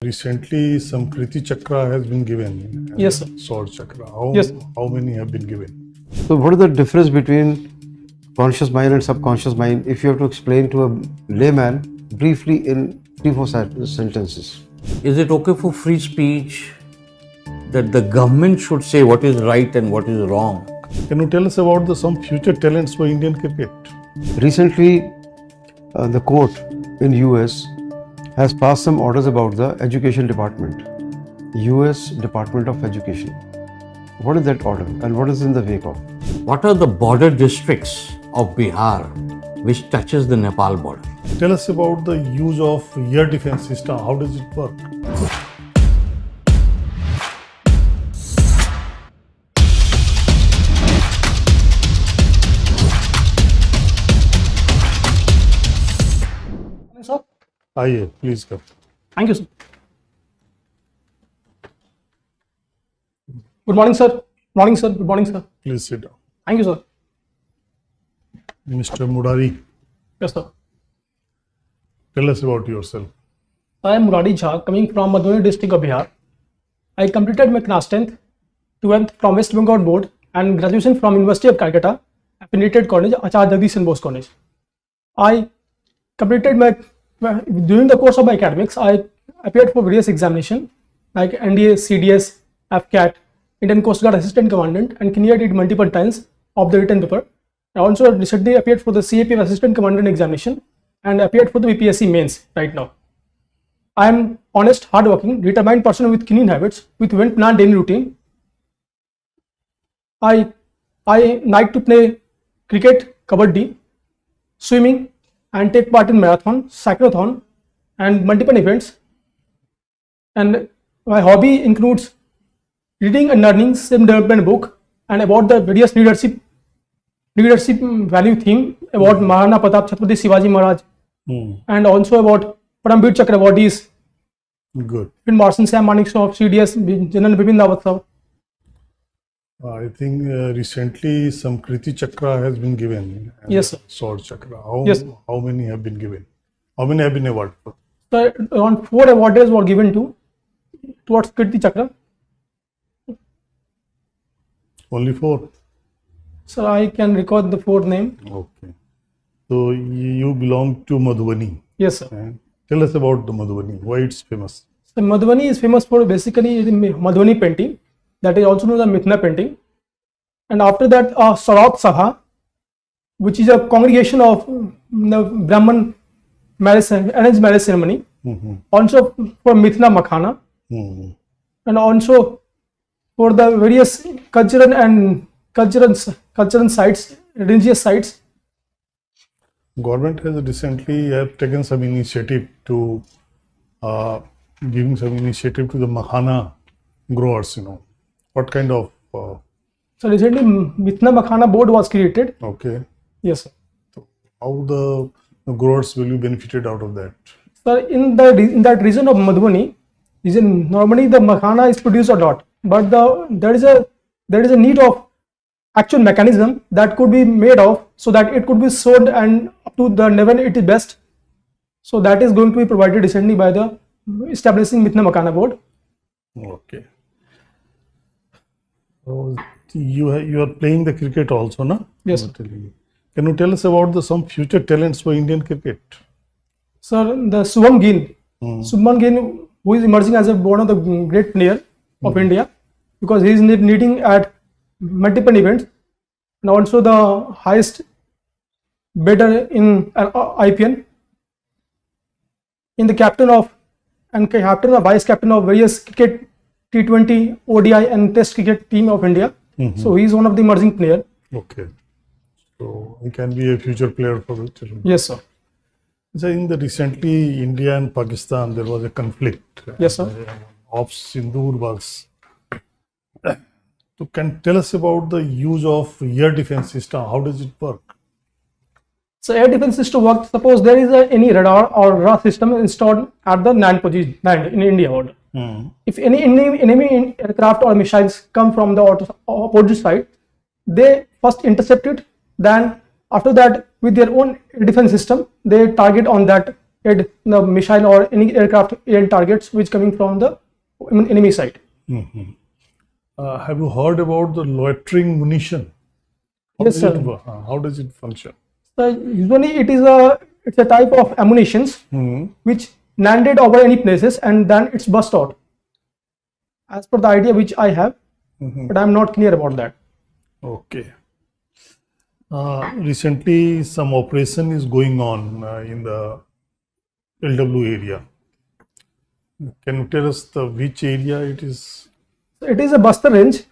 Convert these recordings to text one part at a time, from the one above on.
Recently, some Kriti Chakra has been given. Yes, sir. Sword Chakra. Yes. How many have been given? So what is the difference between conscious mind and subconscious mind if you have to explain to a layman briefly in 3-4 sentences? Is it okay for free speech that the government should say what is right and what is wrong? Can you tell us about some future talents for Indian cricket? Recently, the court in US has passed some orders about the education department, US Department of Education. What is that order and what is in the wake of? What are the border districts of Bihar which touches the Nepal border? Tell us about the use of air defense system. How does it work? Sir. Aye, please come. Thank you, sir. Good morning, sir. Good morning, sir. Good morning, sir. Please sit down. Thank you, sir. Mr. Murari, Yes, sir. tell us about yourself. I am Murari Jha, coming from Madubani district of Bihar. I completed my class 10th, 12th from West Bengal board and graduation from University of Calcutta, affiliated college, Acharya Jagdish Bose College. I completed during the course of my academics, I appeared for various examinations like NDA, CDS, FCAT, Indian Coast Guard Assistant Commandant, and cleared it multiple times of the written paper. I also recently appeared for the CAPF Assistant Commandant examination and appeared for the BPSC mains right now. I am honest, hardworking, determined person with clean habits, with well-planned daily routine. I like to play cricket, kabaddi, swimming, and take part in marathon, cyclothon, and multiple events. And my hobby includes reading and learning self-development book and about the various leadership value theme about Maharana Pratap Chhatrapati Shivaji Maharaj and also about Paramveer Chakra awardees, Good. Marshal Sam Manekshaw of CDS, General Bipin Rawat Saab. I think recently some Kriti Chakra has been given. Yes, sir. Sword Chakra. Yes. How many have been given? How many have been awarded? So around 4 awards were given towards Kirti Chakra. Only 4? So I can record the 4 name. Okay. So you belong to Madubani. Yes, sir. And tell us about the Madubani. Why it's famous? So Madubani is famous for basically Madhubani painting, that is also known as Mithila painting. And after that, Sarat Sabha, which is a congregation of the Brahman arranged marriage ceremony. Also for Mithila Makhana, and also for the various cultural sites, religious sites. Government has recently taken some initiative to giving some initiative to the makhana growers. What kind of? So recently, Mithila Makhana board was created. Okay. Yes, sir. So how the growers will be benefited out of that? So in that region of Madhubani, normally the makhana is produced a lot, but there is a need of actual mechanism that could be made of so that it could be sold and up to the level it is best. So that is going to be provided recently by the establishing Mithila Makhana board. Okay. So you are playing the cricket also, no? Yes, sir. Can you tell us about some future talents for Indian cricket? Sir, the Subman Gill, who is emerging as one of the great player of India, because he is leading at multiple events and also the highest bidder in IPL, in the captain of vice captain of various cricket T20, ODI and Test cricket team of India. So he is one of the emerging player. Okay. So he can be a future player for the children. Yes, sir. So in the recently India and Pakistan there was a conflict. Yes, sir. Of Sindoor was. So can tell us about the use of air defense system? How does it work? So air defense system works. Suppose there is any radar or radar system installed at the land in India border. If any enemy aircraft or missiles come from the opposite side, they first intercept it. Then after that, with their own defense system, they target on that hit the missile or any aircraft air targets which coming from the enemy side. Have you heard about the loitering munition? Yes, sir. How does it function? So usually it's a type of ammunitions which landed over any places and then it's burst out. As per the idea which I have, but I'm not clear about that. Okay. Recently, some operation is going on in the LW area. Can you tell us which area it is? So it is a Bastar range,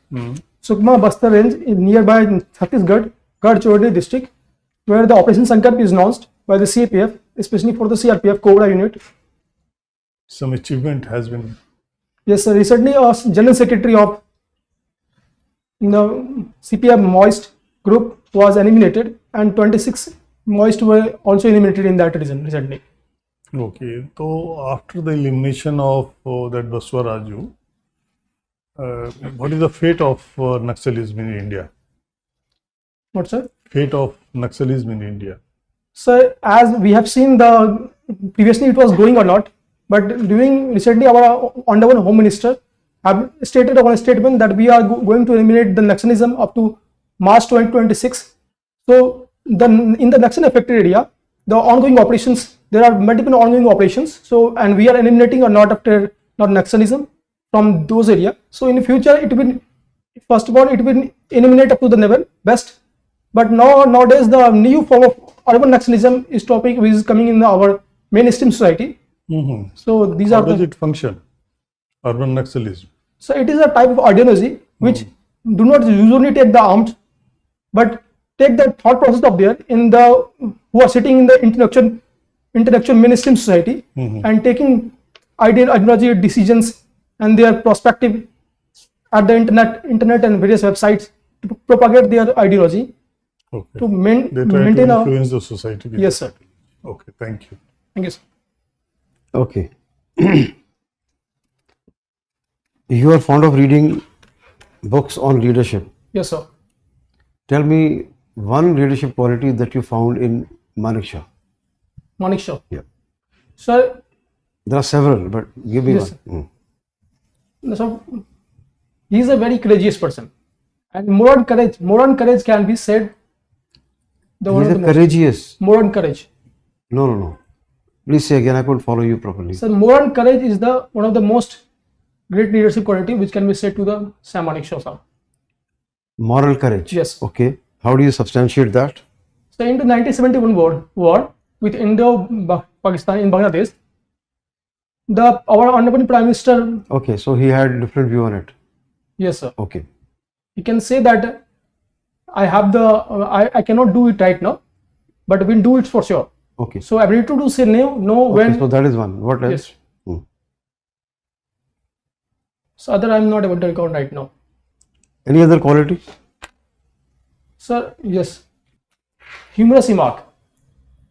Sukma Bastar range in nearby Chhattisgarh, Gadchiroli district, where the Operation Sankalp is launched by the CAPF, especially for the CRPF Cobra unit. Some achievement has been. Yes, sir. Recently, General Secretary of the CPF Moist group was eliminated, and 26 Moist were also eliminated in that region recently. Okay. So after the elimination of that Baswaraju, what is the fate of Naxalism in India? What, sir? Fate of Naxalism in India. So as we have seen, the previously it was going or not, but during recently our Honorable Home Minister have stated on a statement that we are going to eliminate the Naxalism up to March 2026. So in the Naxal affected area, the ongoing operations, there are multiple ongoing operations. So and we are eliminating or not Naxalism from those areas. So in the future, it will, first of all, it will eliminate up to the level best. But nowadays, the new form of urban Naxalism is topic which is coming in our mainstream society. So these How are does it function? Urban Naxalism. So it is a type of ideology which do not usually take the arms, but take the thought process of there in the who are sitting in the intellectual mainstream society and taking ideology decisions and their perspective at the internet and various websites to propagate their ideology. Okay. To They try maintain to influence the society. with Yes, that. sir. Okay. Thank you. Thank you, sir. Okay. You are fond of reading books on leadership. Yes, sir. Tell me one leadership quality that you found in Manik Shah. Manik Shah. Yeah. Sir, There are several, but give me Yes, one. so he is a very courageous person, and moral courage can be said. The one He of is the a most, courageous. moral courage. No. Please say again. I couldn't follow you properly. So moral courage is the one of the most great leadership quality which can be said to the Sam Manik Shah sir. Moral courage. Yes. Okay. How do you substantiate that? So in the 1971 war with Indo-Pakistan in Bangladesh, our Honorable Prime Minister, Okay. So he had different view on it. yes sir, Okay. he can say that I cannot do it right now, but we'll do it for sure. Okay. So ability to say no Okay. when. So that is one. What else? Yes. So other I'm not able to recall right now. Any other quality? Sir, yes. Humorous remark.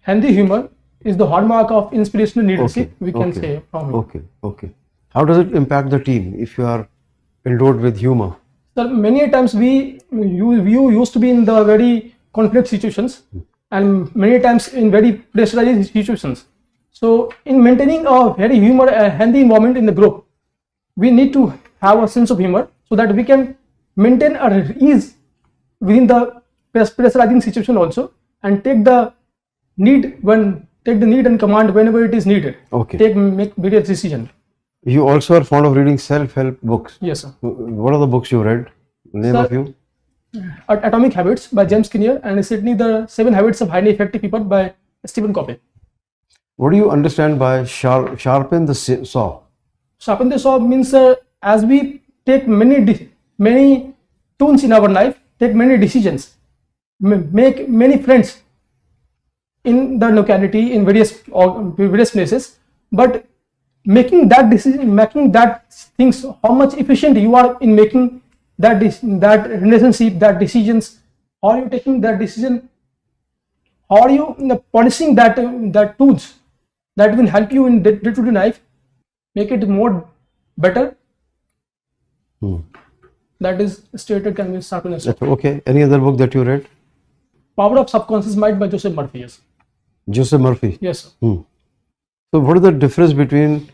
Handy humor is the hallmark of inspirational leadership. We can say from him. Okay. How does it impact the team if you are endowed with humor? Sir, many a times we used to be in the very conflict situations and many times in very pressurized situations. So in maintaining a very handy environment in the group, we need to have a sense of humor so that we can maintain our ease within the pressurizing situation also, and take the need and command whenever it is needed. Okay. Make various decisions. You also are fond of reading self-help books. Yes, sir. What are the books you read? Name Sir, of you? Atomic Habits by James Clear, and recently the 7 Habits of Highly Effective People by Stephen Covey. What do you understand by sharpen the saw? Sharpen the saw means as we take many tools in our life, take many decisions, make many friends in the locality in various places, but making that decision, making that things, how much efficient you are in making that relationship, that decisions, how are you taking that decision, how are you polishing that tools that will help you in day-to-day life, make it more better. That is stated can be sharpness. Okay. Any other book that you read? Power of Subconscious Mind by Joseph Murphy. Yes. Joseph Murphy. Yes, sir. So what is the difference between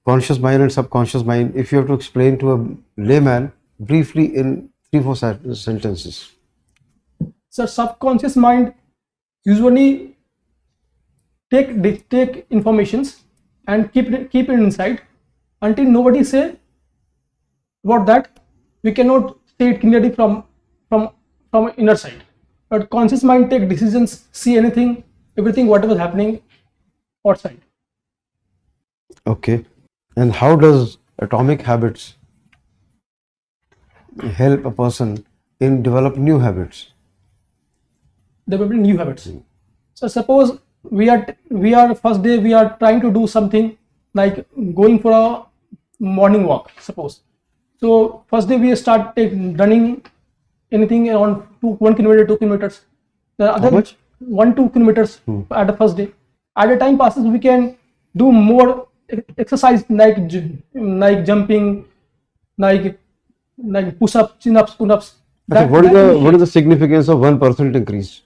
conscious mind and subconscious mind, if you have to explain to a layman briefly in 3-4 sentences? So subconscious mind usually take informations and keep it inside until nobody say about that. We cannot say it clearly from inner side. But conscious mind take decisions, see anything, everything, whatever is happening outside. Okay. And how does atomic habits help a person in develop new habits? Developing new habits. So suppose we are first day we are trying to do something like going for a morning walk. Suppose. So first day we start running anything around 1 kilometer, 2 kilometers. The other much? 1-2 kilometers at the first day. As the time passes, we can do more exercise like jumping, like push-ups, chin-ups, pull-ups. Okay, what is the significance of 1% increase?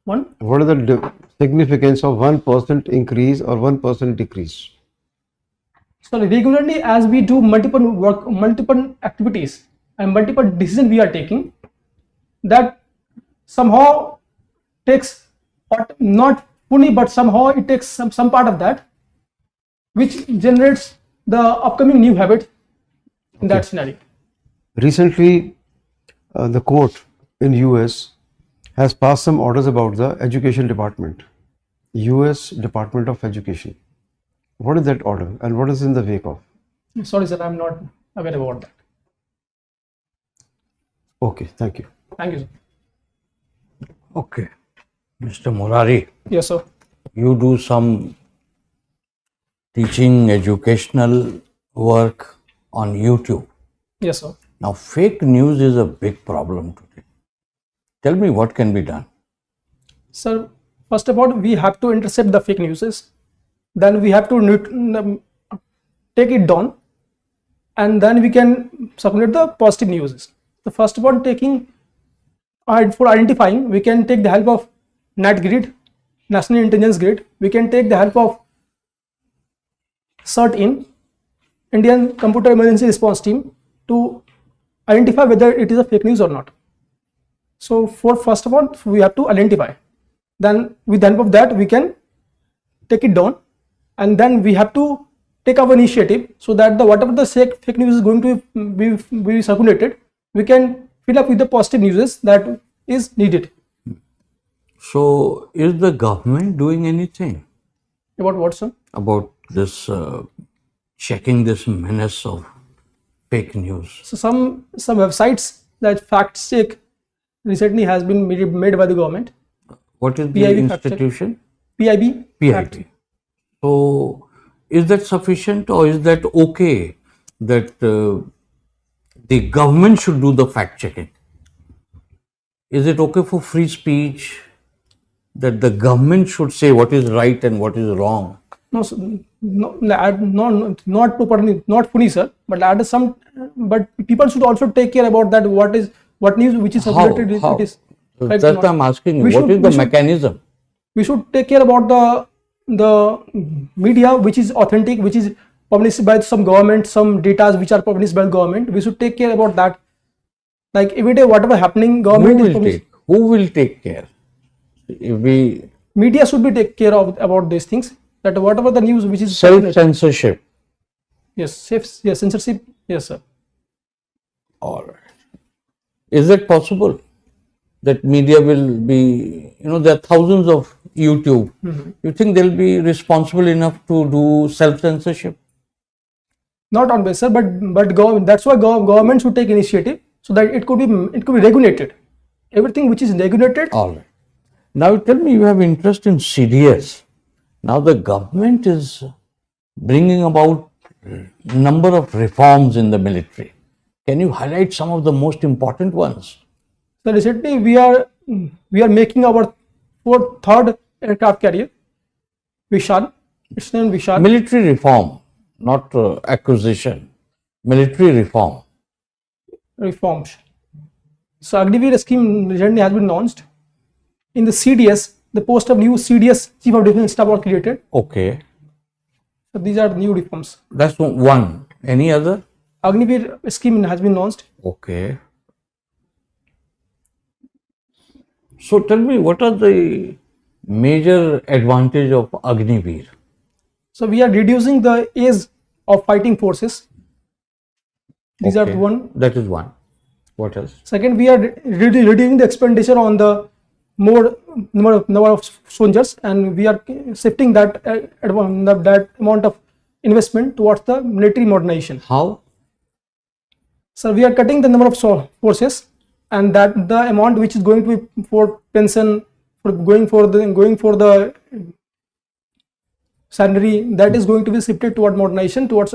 What is the significance of 1% increase or 1% decrease? So regularly, as we do multiple activities and multiple decisions we are taking, that somehow takes, not fully, but somehow it takes some part of that, which generates the upcoming new habit in that scenario. Recently, the court in US has passed some orders about the education department, US Department of Education. What is that order and what is in the wake of? Sorry, sir, I'm not aware about that. Okay, thank you. Thank you, sir. Okay. Mr. Murari, Yes, sir. you do some teaching educational work on YouTube. Yes, sir. Now, fake news is a big problem today. Tell me what can be done. Sir, first of all, we have to intercept the fake news. Then we have to take it down, and then we can circulate the positive news. So first of all, for identifying, we can take the help of NET grid, National Intelligence Grid. We can take the help of CERT-IN, Indian Computer Emergency Response Team, to identify whether it is a fake news or not. So first of all, we have to identify. Then with the help of that, we can take it down, and then we have to take our initiative so that whatever the fake news is going to be circulated, we can fill up with the positive news that is needed. So, is the government doing anything About what, sir? about this, checking this menace of fake news? So some websites that fact check recently has been made by the government. What is the PIB fact check. institution? PIB. fact PIB. check. So, is that sufficient or is that okay that the government should do the fact checking? Is it okay for free speech that the government should say what is right and what is wrong? No, not properly, not fully, sir. But people should also take care about that. What news which is circulated? How? It is. That's what I'm asking you. What is the mechanism? We should take care about the media which is authentic, which is published by some government, some data which are published by the government. We should take care about that. Like every day, whatever happening, government Who will take care? Media should be take care of about these things. That whatever the news which is Self-censorship. Yes, censorship. Yes, sir. All right. Is it possible that media will be, there are thousands of YouTube. You think they'll be responsible enough to do self-censorship? Not always, sir, but that's why government should take initiative so that it could be regulated. Everything which is regulated. All right. Now tell me, you have interest in CDS. Now the government is bringing about number of reforms in the military. Can you highlight some of the most important ones? So recently we are making our third aircraft carrier, Vishal. It's named Vishal. Military reform, not acquisition. Military reform. Reforms. So Agniveer scheme recently has been launched. In the CDS, the post of new CDS, Chief of Defence Staff, was created. Okay. So these are new reforms. That's one. Any other? Agniveer scheme has been launched. Okay. So tell me, what are the major advantage of Agniveer? So we are reducing the age of fighting forces. These are Okay. one. That is one. What else? Second, we are reducing the expenditure on the more number of soldiers, and we are shifting that that amount of investment towards the military modernization. How? So we are cutting the number of forces, and that the amount which is going to be for pension, for going for the salary, that is going to be shifted toward modernization, towards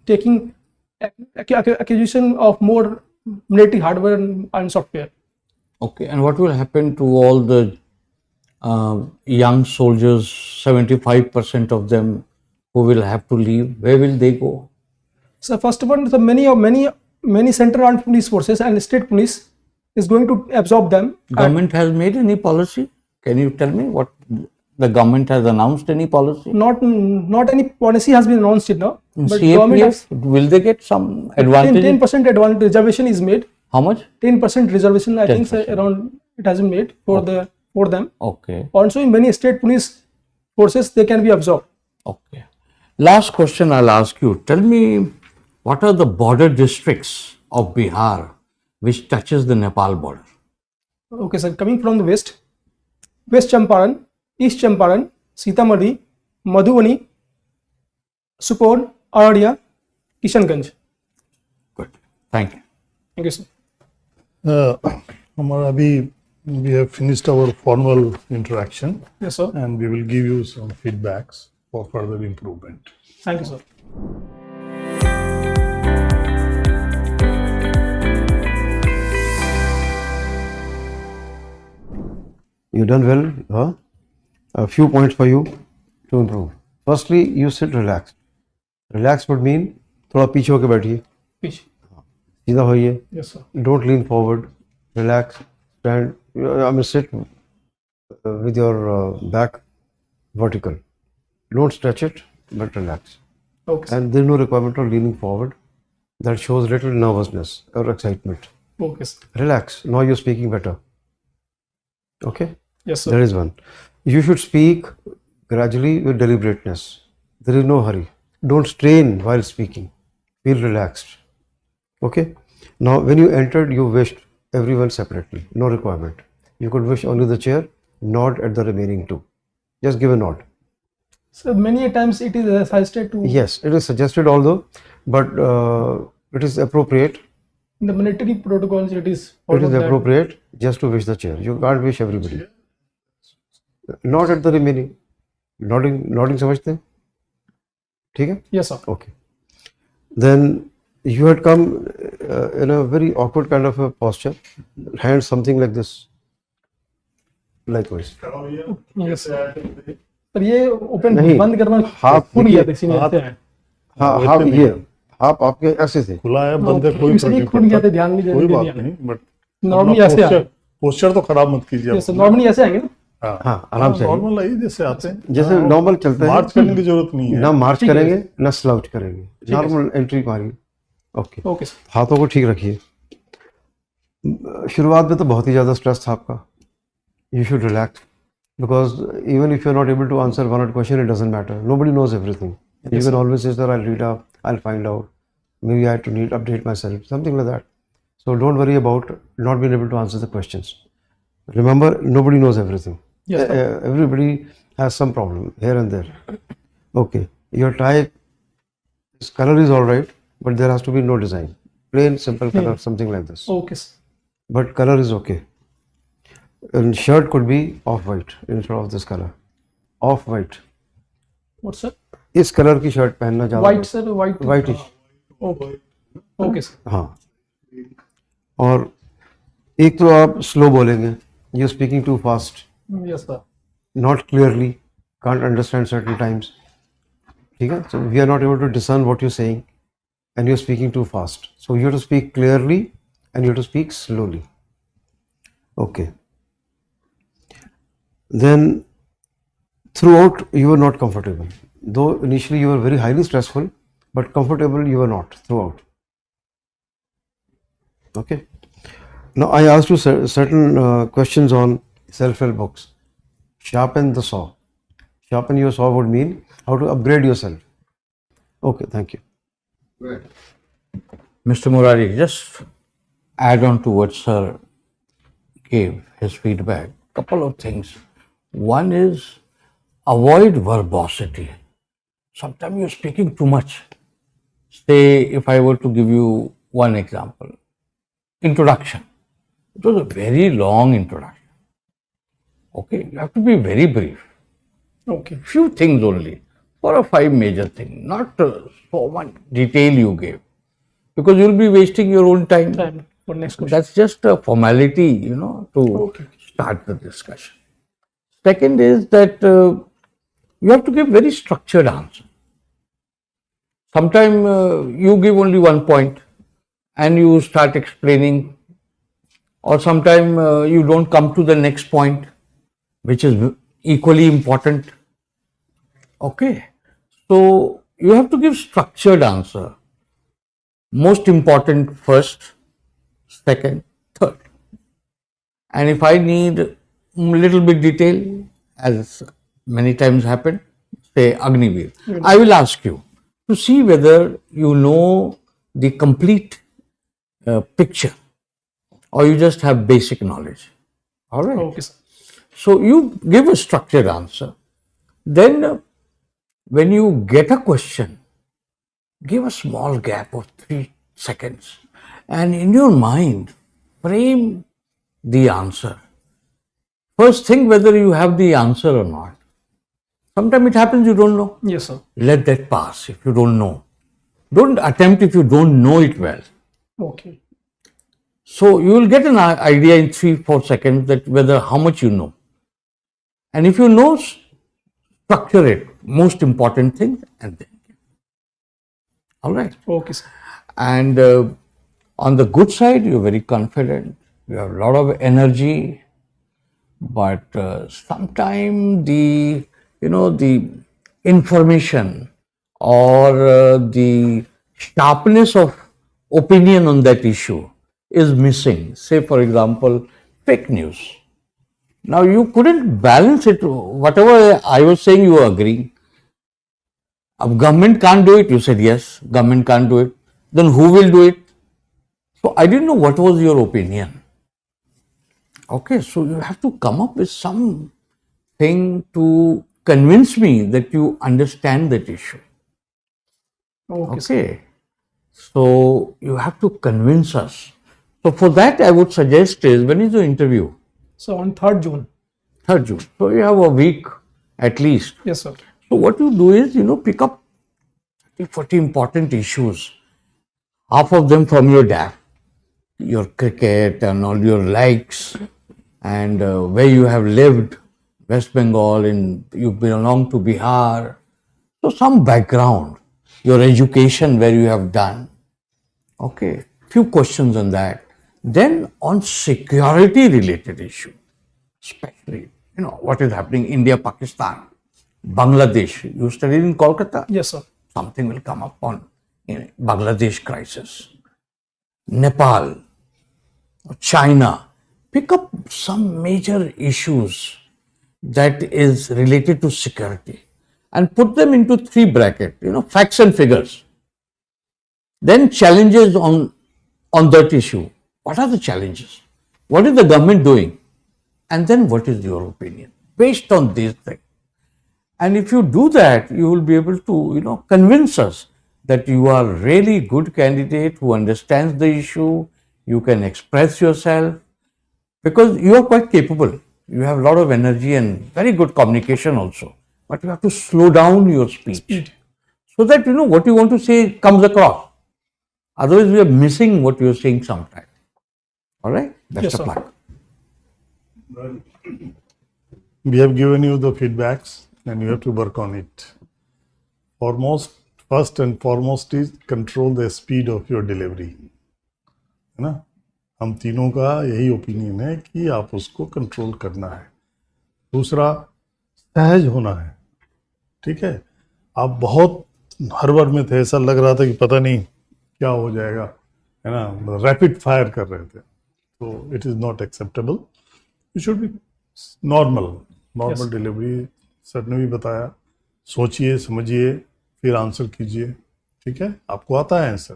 taking acquisition of more military hardware and software. Okay. And what will happen to all the young soldiers, 75% of them who will have to leave? Where will they go? So first of all, so many central armed police forces and state police is going to absorb them. Government has made any policy? Can you tell me what the government has announced? Any policy? Not any policy has been announced yet now, but government has CAPF, will they get some advantage? 10% advantage reservation is made. How much? 10% reservation, I think, 10%. around it has been made for them. Okay. Also, in many state police forces, they can be absorbed. Okay. Last question I'll ask you. Tell me, what are the border districts of Bihar which touches the Nepal border? Okay, sir. Coming from the West Champaran, East Champaran, Sitamarhi, Madubani, Supaul, Araria, Kishanganj. Good. Thank you. Thank you, sir. हमारा अभी we have finished our formal interaction Yes, sir. and we will give you some feedbacks for further improvement. Thank you, sir. You done well, huh? A few points for you to improve. Firstly, you sit relaxed. Relaxed would mean थोड़ा पीछे होके बैठिए, Peace. सीधा होइए. Yes, sir. Don't lean forward. Relax. Stand. I mean, sit with your back vertical. Don't stretch it, but relax. Okay, sir. And there is no requirement of leaning forward. That shows little nervousness or excitement. Okay, sir. Relax. Now you're speaking better. Okay? Yes, sir. There is one. You should speak gradually with deliberateness. There is no hurry. Don't strain while speaking. Feel relaxed. Okay? Now, when you entered, you wished everyone separately. No requirement. You could wish only the chair, nod at the remaining two. Just give a nod. So many a times it is suggested to Yes, it is suggested although, but it is appropriate. in the military protocols. It is It followed is that. appropriate just to wish the chair. You can't wish everybody. Nod at the remaining. Nodding समझते हैं? ठीक है? Yes, sir. Okay. Then you had come in a very awkward kind of a posture. Hands something like this. Likewise. Yes, sir. पर ये open नहीं, बंद करना हाथ खुल गया था देखिए, इसीलिए ऐसे है। हाँ हाँ ये आप आपके ऐसे थे. खुला है बंद है कोई इसलिए फर्क खुल नहीं गया था, पड़ता. ध्यान नहीं कोई दिया बात नहीं बट नॉर्मली ऐसे आए। पोस्चर तो खराब मत कीजिए. Yes, sir. नॉर्मली ऐसे आएंगे ना। हाँ आराम से. नॉर्मल आई जैसे आते हैं. जैसे नॉर्मल चलते हैं. मार्च करने की जरूरत नहीं है. ना मार्च ठीक है। करेंगे ना स्लाउच करेंगे. नॉर्मल एंट्री मारिए. ओके. Okay sir. हाथों को ठीक रखिए. शुरुआत में तो बहुत ही ज़्यादा स्ट्रेस था आपका. You should relax because even if you're not able to answer one or question, it doesn't matter. Nobody knows everything. You can always say, "Sir, I'll read up. I'll find out. Maybe I have to update myself." Something like that. So don't worry about not being able to answer the questions. Remember, nobody knows everything. Yes, sir. Everybody has some problem here and there. Okay. Your tie, this color is all right, but there has to be no design. Plain, simple color, something like this. Okay sir. But color is okay. And shirt could be off-white instead of this color. Off-white. What sir? इस colour की shirt पहनना ज़्यादा. White sir, white. Whitish. Okay okay sir. हाँ. और एक तो आप slow बोलेंगे. You're speaking too fast. Yes sir. Not clearly. Can't understand certain times. ठीक है? So we are not able to discern what you're saying, and you're speaking too fast. So you have to speak clearly, and you have to speak slowly. Okay. Then throughout you were not comfortable. though initially you were very highly stressful, but comfortable you were not throughout. Okay. Now I asked you certain questions on self-help books. Sharpen the saw. Sharpen your saw would mean how to upgrade yourself. Okay, thank you. Mr. Murari, just add on to what Sir gave his feedback. Couple of things. One is avoid verbosity. Sometimes you're speaking too much. Say, if I were to give you one example, introduction. It was a very long introduction. Okay, you have to be very brief. Okay. Few things only, 4 or 5 major things, not so much detail you gave, because you'll be wasting your own time. Time for next question. That's just a formality, to Okay. start the discussion. Second is that you have to give very structured answer. Sometimes you give only one point and you start explaining, or sometimes you don't come to the next point, which is equally important. Okay, so you have to give structured answer. Most important first, second, third. And if I need little bit detail, as many times happened, say Agniveer, I will ask you to see whether you know the complete picture or you just have basic knowledge. All right. Okay, sir. So you give a structured answer. Then when you get a question, give a small gap of 3 seconds and in your mind frame the answer. First, think whether you have the answer or not. Sometimes it happens you don't know. Yes, sir. Let that pass if you don't know. Don't attempt if you don't know it well. Okay. So you will get an idea in 3-4 seconds that whether how much you know. And if you know, structure it, most important thing, and then. All right. Okay, sir. And on the good side, you're very confident. You have a lot of energy, but sometimes the information or the sharpness of opinion on that issue is missing. Say, for example, fake news. Now, you couldn't balance it. Whatever I was saying, you were agreeing. Government can't do it. You said yes, government can't do it. Then who will do it? So I didn't know what was your opinion. Okay, so you have to come up with something to convince me that you understand that issue. Okay, sir. Okay, so you have to convince us. So for that, I would suggest is, when is the interview? So on 3rd June. 3rd June. So you have a week at least. Yes, sir. So what you do is, pick up 40 important issues, half of them from your dad, your cricket and all your likes, and where you have lived, West Bengal, you belong to Bihar. So some background, your education, where you have done. Okay, few questions on that. Then on security related issue, especially, what is happening, India, Pakistan, Bangladesh. You studied in Kolkata? Yes, sir. Something will come up on Bangladesh crisis, Nepal, China. Pick up some major issues that is related to security and put them into 3 brackets, facts and figures. Then challenges on that issue. What are the challenges? What is the government doing? And then what is your opinion based on these things? And if you do that, you will be able to, convince us that you are really good candidate who understands the issue. You can express yourself because you are quite capable. You have a lot of energy and very good communication also. But you have to slow down your speech so that, what you want to say comes across. Otherwise, we are missing what you are saying sometimes. All right? Best Yes, of sir. luck. We have given you the feedbacks and you have to work on it. First and foremost is control the speed of your delivery. है ना? हम तीनों का यही opinion है कि आप उसको कंट्रोल करना है. दूसरा, सहज होना है. ठीक है. आप बहुत हड़बड़ में थे, ऐसा लग रहा था कि पता नहीं क्या हो जाएगा, है ना, रैपिड फायर कर रहे थे, तो it is not acceptable. You should be normal Yes. Delivery. Sir ने भी बताया, सोचिए समझिए फिर आंसर कीजिए, ठीक है, आपको आता है आंसर।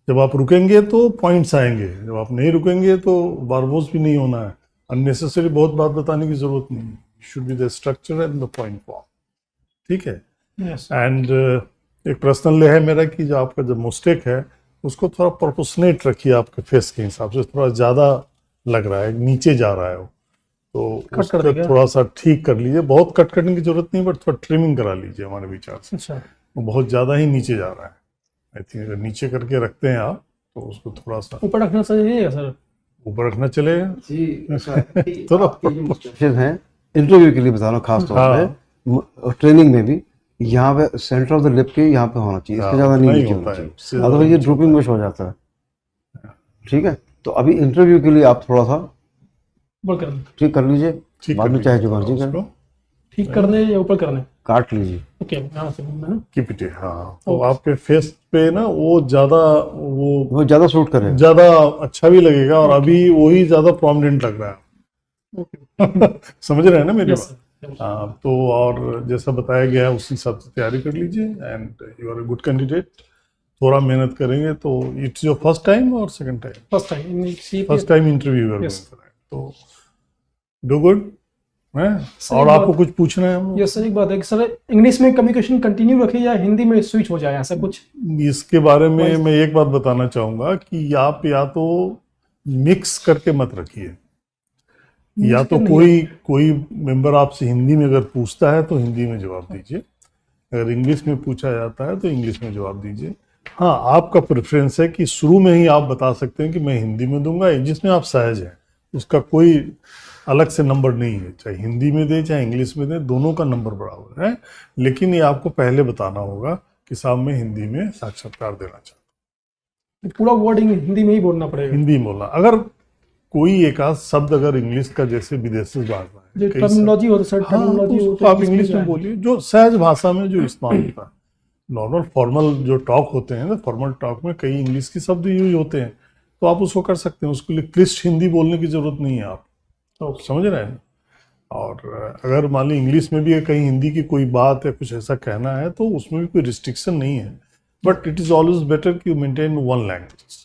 जब आप रुकेंगे तो पॉइंट्स आएंगे, जब आप नहीं रुकेंगे तो बारबोस भी नहीं होना है, अननेसेसरी बहुत बात बताने की जरूरत नहीं है। Should be the structure and the point form, ठीक है। Yes. एंड एक पर्सनल है मेरा कि जो आपका जब मिस्टेक है उसको थोड़ा प्रोपोर्शनेट रखिए, आपके फेस के हिसाब से थोड़ा ज़्यादा लग रहा है, नीचे जा रहा है वो, तो कट कर उसको देंगे। थोड़ा सा ठीक कर लीजिए। बहुत कट करने की जरूरत नहीं, बट थोड़ा ट्रिमिंग करा लीजिए हमारे विचार से। अच्छा। वो बहुत ज़्यादा ही नीचे जा रहा है। आई थिंक अगर नीचे करके रखते हैं आप तो उसको थोड़ा सा ऊपर रखना चाहिए सर? ऊपर रखना चलेगा। जी थोड़ा इंस्ट्रक्शन है इंटरव्यू के लिए, बता रहा हूँ खास तौर हाँ। पे ट्रेनिंग में भी, यहाँ पे सेंटर ऑफ द लिप के यहाँ पे होना चाहिए, इसके हाँ, ज़्यादा उतना नहीं ही नीचे होता होना है, चाहिए, उससे ज़्यादा अदरवाइज ये नीचे ड्रूपिंग विश हो जाता है। ठीक है, तो अभी इंटरव्यू के लिए आप थोड़ा सा ऊपर करने? ठीक कर लीजिए, ठीक बाद कर में चाहे लीजिए जो थोड़ा मर्जी करें, उसको, ठीक करने या ऊपर करने? काट लीजिए। ओके, यहाँ से है ना? Keep it. हाँ, तो Okay. आपके फेस पे ना वो ज़्यादा वो ज़्यादा सूट करेगा। ज़्यादा अच्छा भी लगेगा, और अभी वही ज़्यादा प्रोमिनेंट लग रहा है। समझ रहे हैं ना मेरी Yes, बात? sir. हाँ, तो और जैसा बताया गया है उसी हिसाब से तैयारी कर लीजिए, and you are a good candidate. थोड़ा मेहनत करेंगे तो इट्स योर फर्स्ट टाइम और second time? First time in CAPF. First time interview Yes. तो डू गुड है। सही और बात। आपको कुछ पूछना है हम? यस सर, एक बात है कि सर इंग्लिश में कम्युनिकेशन कंटिन्यू रखें या हिंदी में स्विच हो जाए, ऐसा कुछ? इसके बारे में Wise. मैं एक बात बताना चाहूंगा कि आप या तो मिक्स करके मत रखिए, या तो कोई मेंबर आपसे हिंदी में अगर पूछता है तो हिंदी में जवाब दीजिए, अगर इंग्लिश में पूछा जाता है तो इंग्लिश में जवाब दीजिए। हाँ, आपका प्रेफरेंस है कि शुरू में ही आप बता सकते हैं कि मैं हिंदी में दूंगा, जिसमें आप सहज हैं, उसका कोई अलग से नंबर नहीं है, चाहे हिंदी में दे चाहे इंग्लिश में दे, दोनों का नंबर बराबर है। लेकिन ये आपको पहले बताना होगा कि साहब मैं हिंदी में साक्षात्कार देना चाहता हूँ। पूरा वर्ड हिंदी में ही बोलना पड़ेगा? हिंदी बोलना, अगर कोई एक आध शब्द अगर इंग्लिश का, जैसे विदेशी भाषा है, जो कई टर्मिनोलॉजी हो तो सर, हाँ, टर्मिनोलॉजी तो हो उसको तो आप इंग्लिश में बोलिए, जो सहज भाषा में जो इस्तेमाल होता है। नॉर्मल फॉर्मल जो टॉक होते हैं ना, फॉर्मल टॉक में कई इंग्लिश के शब्द यूज होते हैं, तो आप उसको कर सकते हैं, उसके लिए क्लिष्ट हिंदी बोलने की जरूरत नहीं है। आप समझ रहे हैं? और अगर मान ली इंग्लिश में भी कहीं हिंदी की कोई बात या कुछ ऐसा कहना है तो उसमें भी कोई रिस्ट्रिक्शन नहीं है, but it is always better कि you maintain one language,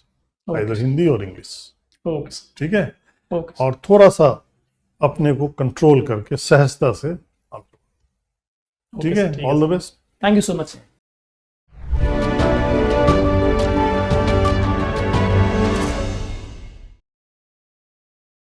either Hindi और इंग्लिश। ओके, ठीक है, ओके, और थोड़ा सा अपने को कंट्रोल करके सहजता से, ठीक है। All the best. Thank you so much.